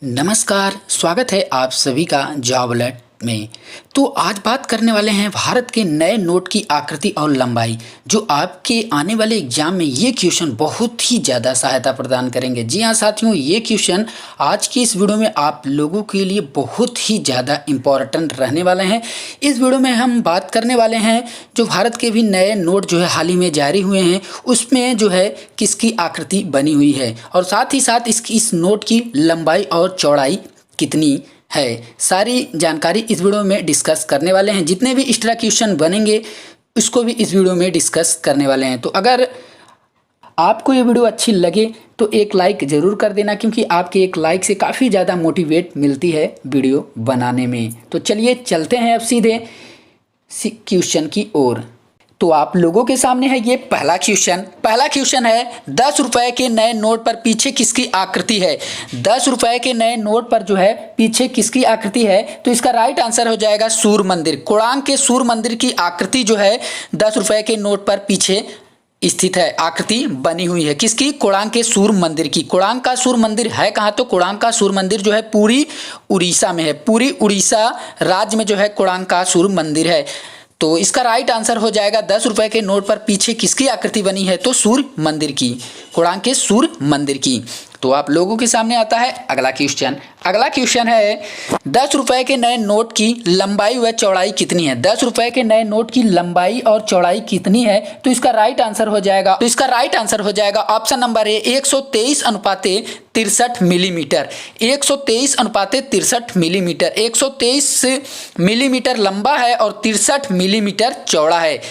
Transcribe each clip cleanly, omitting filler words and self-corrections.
नमस्कार, स्वागत है आप सभी का जॉब अलर्ट में। तो आज बात करने वाले हैं भारत के नए नोट की आकृति और लंबाई, जो आपके आने वाले एग्जाम में ये क्वेश्चन बहुत ही ज़्यादा सहायता प्रदान करेंगे। जी हाँ साथियों, ये क्वेश्चन आज की इस वीडियो में आप लोगों के लिए बहुत ही ज़्यादा इम्पॉर्टेंट रहने वाले हैं। इस वीडियो में हम बात करने वाले हैं जो भारत के भी नए नोट जो है हाल ही में जारी हुए हैं, उसमें जो है किसकी आकृति बनी हुई है और साथ ही साथ इस नोट की लंबाई और चौड़ाई कितनी है। सारी जानकारी इस वीडियो में डिस्कस करने वाले हैं। जितने भी एक्स्ट्रा क्वेश्चन बनेंगे उसको भी इस वीडियो में डिस्कस करने वाले हैं। तो अगर आपको ये वीडियो अच्छी लगे तो एक लाइक ज़रूर कर देना, क्योंकि आपके एक लाइक से काफ़ी ज़्यादा मोटिवेट मिलती है वीडियो बनाने में। तो चलिए चलते हैं अब सीधे क्वेश्चन की ओर। तो आप लोगों के सामने है ये पहला क्वेश्चन है 10 रुपए के नए नोट पर पीछे किसकी आकृति है। 10 रुपए के नए नोट पर जो है पीछे किसकी आकृति है, तो इसका राइट आंसर हो जाएगा सूर्य मंदिर। कोणार्क के सूर्य मंदिर की आकृति जो है 10 रुपए के नोट पर पीछे स्थित है, आकृति बनी हुई है। किसकी? कोणार्क के सूर्य मंदिर की। कोणार्क का सूर्य मंदिर है कहाँ? तो कोणार्क का सूर्य मंदिर जो है पूरी उड़ीसा में है। पूरी उड़ीसा राज्य में जो है कोणार्क का सूर्य मंदिर है। तो इसका राइट आंसर हो जाएगा 10 रुपए के नोट पर पीछे किसकी आकृति बनी है, तो सूर्य मंदिर की, कोणार्क के सूर्य मंदिर की। तो आप लोगों के सामने आता है अगला क्वेश्चन है 10 रुपए के नए नोट की लंबाई व चौड़ाई कितनी है। 10 रुपए के नए नोट की लंबाई और चौड़ाई कितनी है, तो इसका राइट आंसर हो जाएगा option number A 123:63 millimetre. 123:63 millimetre. 123 millimetre लंबा है और 63 मिलीमीटर चौड़ा है।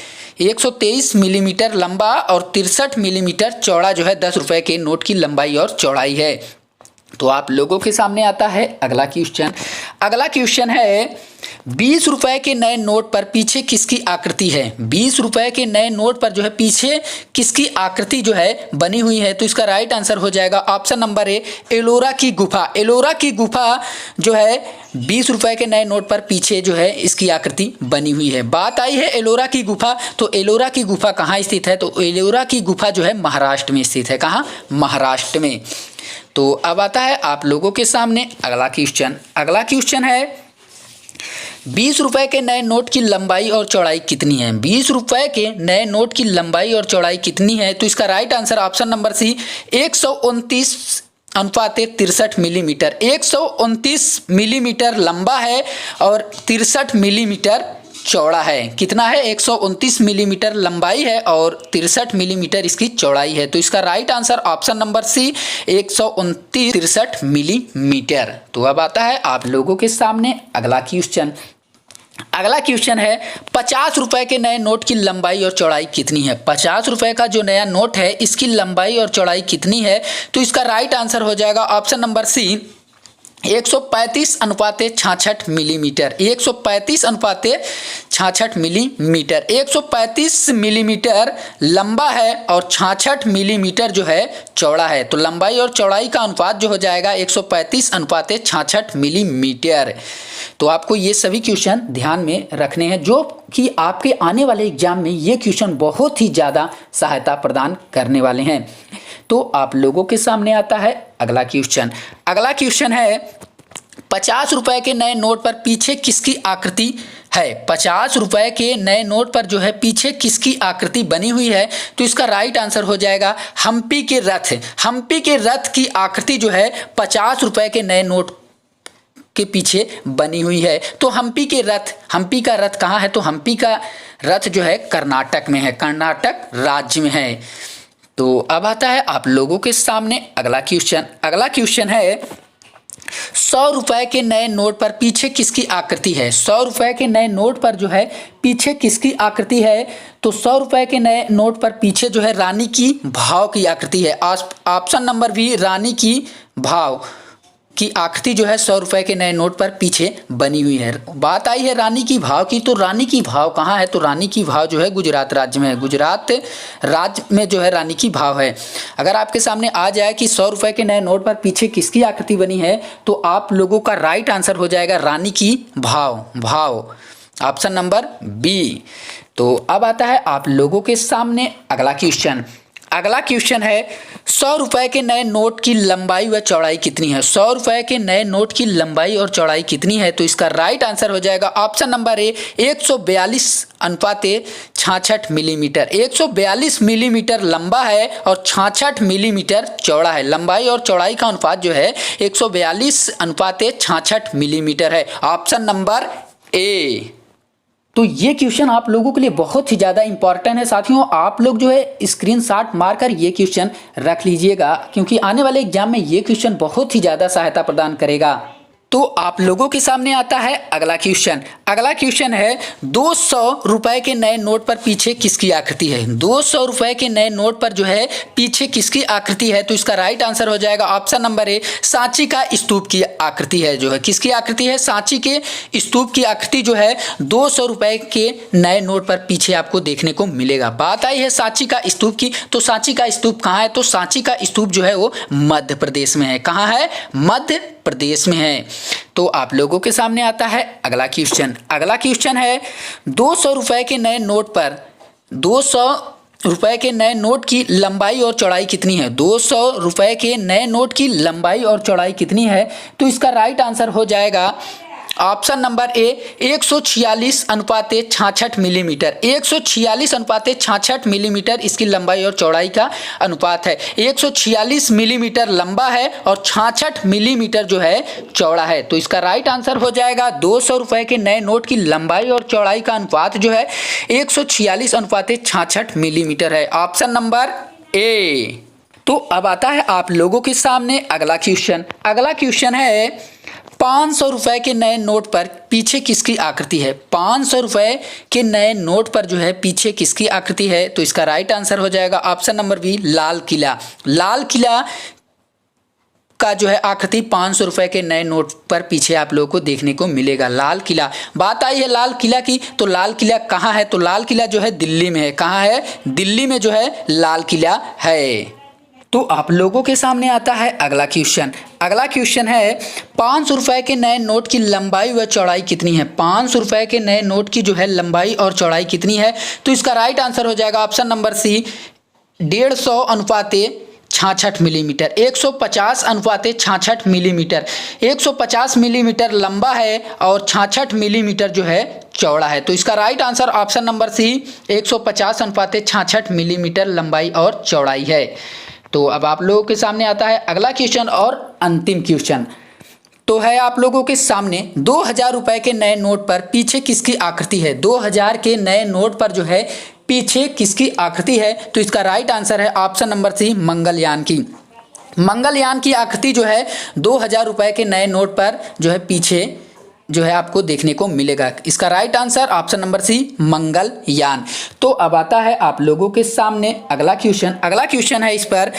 123 मिलीमीटर लंबा और 63 मिलीमीटर चौड़ा जो है 10 रुपए के नोट की लंबाई और चौड़ाई है। तो आप लोगों के सामने आता है अगला क्वेश्चन है 20 रुपए के नए नोट पर पीछे किसकी आकृति है। 20 रुपए के नए नोट पर जो है पीछे किसकी आकृति जो है बनी हुई है, तो इसका राइट आंसर हो जाएगा ऑप्शन नंबर ए एलोरा की गुफा। एलोरा की गुफा जो है 20 रुपए के नए नोट पर पीछे जो है इसकी आकृति बनी हुई है। बात आई है एलोरा की गुफा, तो एलोरा की गुफा कहाँ स्थित है, तो एलोरा की गुफा जो है महाराष्ट्र में स्थित है। कहाँ? महाराष्ट्र में। तो अब आता है आप लोगों के सामने अगला क्वेश्चन है 20 रुपए के नए नोट की लंबाई और चौड़ाई कितनी है। 20 रुपए के नए नोट की लंबाई और चौड़ाई कितनी है, तो इसका right answer option number C 129:63 millimetre. 129 millimetre लंबा है और 63 मिलीमीटर चौड़ा है। कितना है? 129 मिलीमीटर लंबाई है और 63 मिलीमीटर इसकी चौड़ाई है। तो इसका right answer option number C 129:63 millimetre. तो अब आता है आप लोगों के सामने अगला क्वेश्चन है 50 रुपए के नए नोट की लंबाई और चौड़ाई कितनी है। 50 रुपए का जो नया नोट है इसकी लंबाई और चौड़ाई कितनी है, तो इसका राइट आंसर हो जाएगा option number C 135:66 millimetre. 135:66 millimetre. 135 millimetre लंबा है और 66 मिलीमीटर जो है चौड़ा है। तो लंबाई और चौड़ाई का अनुपात जो हो जाएगा 135:66 मिलीमीटर। तो आपको ये सभी क्वेश्चन ध्यान में रखने हैं, जो कि आपके आने वाले एग्जाम में ये क्वेश्चन बहुत ही ज़्यादा सहायता प्रदान करने वाले हैं। तो आप लोगों के सामने आता है अगला क्वेश्चन है 50 रुपए के नए नोट पर पीछे किसकी आकृति है। 50 रुपए के नए नोट पर जो है पीछे किसकी आकृति बनी हुई है, तो इसका राइट आंसर हो जाएगा हम्पी के रथ। हम्पी के रथ की आकृति जो है 50 रुपए के नए नोट के पीछे बनी हुई है। तो हम्पी का रथ कहाँ है, तो हम्पी का रथ जो है कर्नाटक में है, कर्नाटक राज्य में है। तो अब आता है आप लोगों के सामने अगला क्वेश्चन है 100 रुपए के नए नोट पर पीछे किसकी आकृति है। 100 रुपए के नए नोट पर जो है पीछे किसकी आकृति है, तो 100 रुपए के नए नोट पर पीछे जो है रानी की भाव की आकृति है। ऑप्शन नंबर बी रानी की भाव की आकृति जो है 100 रुपए के नए नोट पर पीछे बनी हुई है। बात आई है रानी की भाव की, तो रानी की भाव कहाँ है, तो रानी की भाव जो है गुजरात राज्य में है। गुजरात राज्य में जो है रानी की भाव है। अगर आपके सामने आ जाए कि 100 रुपए के नए नोट पर पीछे किसकी आकृति बनी है, तो आप लोगों का राइट आंसर हो जाएगा रानी की भाव, ऑप्शन नंबर बी। तो अब आता है आप लोगों के सामने अगला अगला क्वेश्चन है 100 रुपए के नए नोट की लंबाई व चौड़ाई कितनी है। 100 रुपए के नए नोट की लंबाई और चौड़ाई कितनी है, तो इसका राइट आंसर हो जाएगा option number A 142/66 millimetre. 142 millimetre लंबा है और 66 मिलीमीटर चौड़ा है। लंबाई और चौड़ाई का अनुपात जो है 142/66 मिलीमीटर है। Option number A. तो ये क्वेश्चन आप लोगों के लिए बहुत ही ज़्यादा इंपॉर्टेंट है साथियों। आप लोग जो है स्क्रीनशॉट मारकर ये क्वेश्चन रख लीजिएगा, क्योंकि आने वाले एग्जाम में ये क्वेश्चन बहुत ही ज़्यादा सहायता प्रदान करेगा। तो आप लोगों के सामने आता है अगला क्वेश्चन। अगला क्वेश्चन है 200 रुपए के नए नोट पर पीछे किसकी आकृति है। 200 रुपए के नए नोट पर जो है पीछे किसकी आकृति है, तो इसका राइट आंसर हो जाएगा ऑप्शन नंबर ए सांची का स्तूप की आकृति है। जो है किसकी आकृति है, सांची के स्तूप की आकृति जो है 200 रुपए के नए नोट पर पीछे आपको देखने को मिलेगा। बात आई है सांची का स्तूप की, तो सांची का स्तूप कहाँ है, तो सांची का स्तूप जो है वो मध्य प्रदेश में है। कहाँ है, मध्य प्रदेश में है। तो आप लोगों के सामने आता है अगला क्वेश्चन। अगला क्वेश्चन है 200 रुपए के नए नोट पर 200 रुपए के नए नोट की लंबाई और चौड़ाई कितनी है। 200 रुपए के नए नोट की लंबाई और चौड़ाई कितनी है, तो इसका राइट आंसर हो जाएगा option number A 146/66 millimetre. 146/66 millimetre इसकी लंबाई और चौड़ाई का अनुपात है। 146 मिलीमीटर लंबा है और 66 मिलीमीटर जो है चौड़ा है। तो इसका राइट आंसर हो जाएगा 200 रुपए के नए नोट की लंबाई और चौड़ाई का अनुपात जो है 146/66 मिलीमीटर है। Option number A. तो अब आता है आप लोगों के सामने अगला क्वेश्चन। अगला क्वेश्चन है 500 रुपए के नए नोट पर पीछे किसकी आकृति है। 500 रुपए के नए नोट पर जो है पीछे किसकी आकृति है, तो इसका राइट आंसर हो जाएगा option number B Lal Qila. Lal Qila का जो है आकृति 500 रुपए के नए नोट पर पीछे आप लोगों को देखने को मिलेगा। लाल किला, बात आई है लाल किला की, तो लाल किला कहाँ है, तो लाल किला जो है दिल्ली में है। कहाँ है, दिल्ली में जो है लाल किला है। तो आप लोगों के सामने आता है अगला क्वेश्चन। अगला क्वेश्चन है 500 रुपए के नए नोट की लंबाई व चौड़ाई कितनी है। 500 रुपए के नए नोट की जो है लंबाई और चौड़ाई कितनी है, तो इसका राइट आंसर हो जाएगा option number C 150/66 millimetre. 150/66 millimetre. 150 millimetre लंबा है और 66 मिलीमीटर जो है चौड़ा है। तो इसका right answer option number C 150/66 millimetre लंबाई और चौड़ाई है। तो अब आप लोगों के सामने आता है अगला क्वेश्चन और अंतिम क्वेश्चन। तो है आप लोगों के सामने 2000 रुपए के नए नोट पर पीछे किसकी आकृति है। 2000 के नए नोट पर जो है पीछे किसकी आकृति है, तो इसका राइट आंसर है ऑप्शन नंबर सी मंगलयान की। मंगलयान की आकृति जो है 2000 रुपए के नए नोट पर जो है पीछे जो है आपको देखने को मिलेगा। इसका right answer option number C Mangalyaan. तो अब आता है आप लोगों के सामने अगला क्वेश्चन। अगला क्वेश्चन है इस पर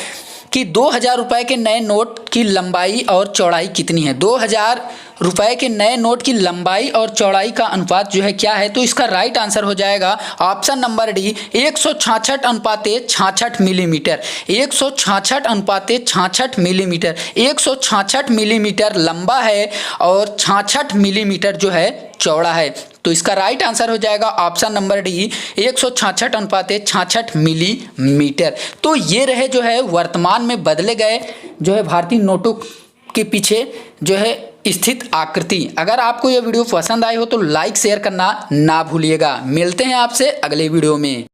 कि 2000 रुपए के नए नोट की लंबाई और चौड़ाई कितनी है। 2000 रुपए के नए नोट की लंबाई और चौड़ाई का अनुपात जो है क्या है, तो इसका राइट आंसर हो जाएगा option number D 166/66 millimetre. 166/66 millimetre. 166 millimetre लंबा है और 66 मिलीमीटर जो है चौड़ा है। तो इसका राइट आंसर हो जाएगा ऑप्शन नंबर डी 166/66 मिलीमीटर। तो ये रहे जो है वर्तमान में बदले गए जो है भारतीय नोटों के पीछे जो है स्थित आकृति। अगर आपको यह वीडियो पसंद आई हो तो लाइक शेयर करना ना भूलिएगा। मिलते हैं आपसे अगले वीडियो में।